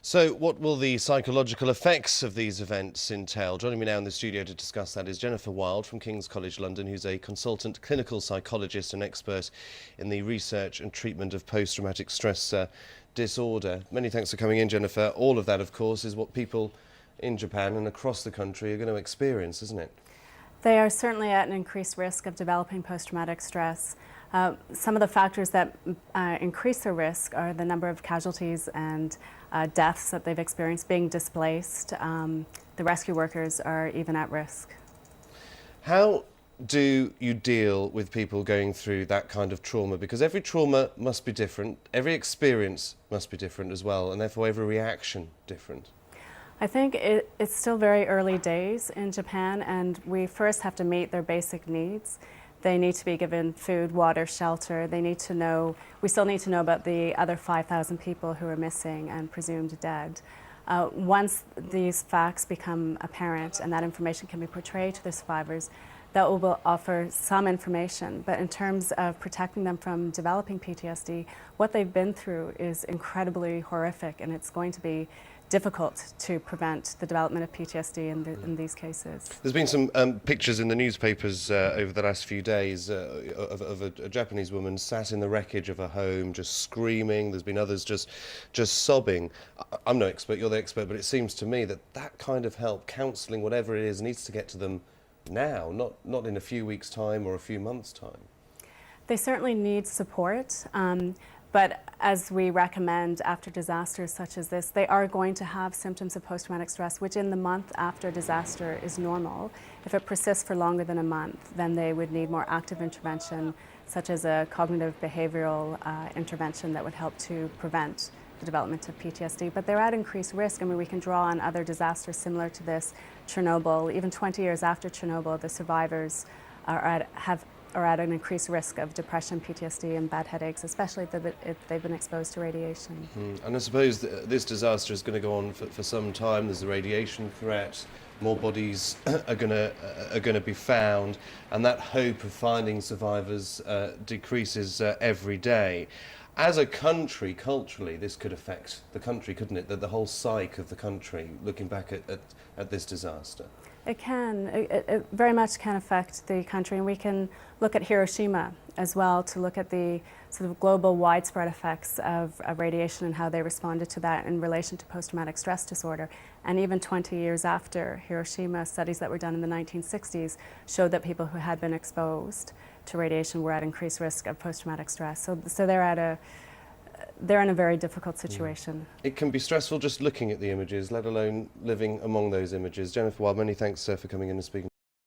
So what will the psychological effects of these events entail? Joining me now in the studio to discuss that is Jennifer Wild from King's College London, who's a consultant clinical psychologist and expert in the research and treatment of post-traumatic stress disorder. Many thanks for coming in, Jennifer. All of that, of course, is what people in Japan and across the country are going to experience, isn't it? They are certainly at an increased risk of developing post-traumatic stress. Some of the factors that increase their risk are the number of casualties and deaths that they've experienced, being displaced. The rescue workers are even at risk. How do you deal with people going through that kind of trauma? Because every trauma must be different, every experience must be different as well, and therefore every reaction different. I think it's still very early days in Japan, and we first have to meet their basic needs. They need to be given food, water, shelter. They need to know, we still need to know about the other 5,000 people who are missing and presumed dead. Once these facts become apparent and that information can be portrayed to the survivors, that will offer some information. But in terms of protecting them from developing PTSD, what they've been through is incredibly horrific, and it's going to be difficult to prevent the development of PTSD in these cases. There's been some pictures in the newspapers over the last few days of a Japanese woman sat in the wreckage of a home just screaming. There's been others just sobbing. I'm no expert, you're the expert, but it seems to me that that kind of help, counselling, whatever it is, needs to get to them now, not in a few weeks' time or a few months' time. They certainly need support. But as we recommend after disasters such as this, they are going to have symptoms of post-traumatic stress, which in the month after disaster is normal. If it persists for longer than a month, then they would need more active intervention, such as a cognitive behavioral intervention that would help to prevent the development of PTSD. But they're at increased risk. I mean, we can draw on other disasters similar to this, Chernobyl. Even 20 years after Chernobyl, the survivors are at an increased risk of depression, PTSD, and bad headaches, especially if they've been exposed to radiation. And I suppose this disaster is going to go on for some time. There's a radiation threat. More bodies are going to be found, and that hope of finding survivors decreases every day. As a country, culturally, this could affect the country, couldn't it? The whole psyche of the country, looking back at this disaster. It can. It very much can affect the country, and we can look at Hiroshima as well to look at the sort of global widespread effects of radiation and how they responded to that in relation to post-traumatic stress disorder. And even 20 years after Hiroshima, studies that were done in the 1960s showed that people who had been exposed to radiation were at increased risk of post-traumatic stress. So they're in a very difficult situation. It can be stressful just looking at the images, let alone living among those images. Jennifer Wild, many thanks for coming in and speaking.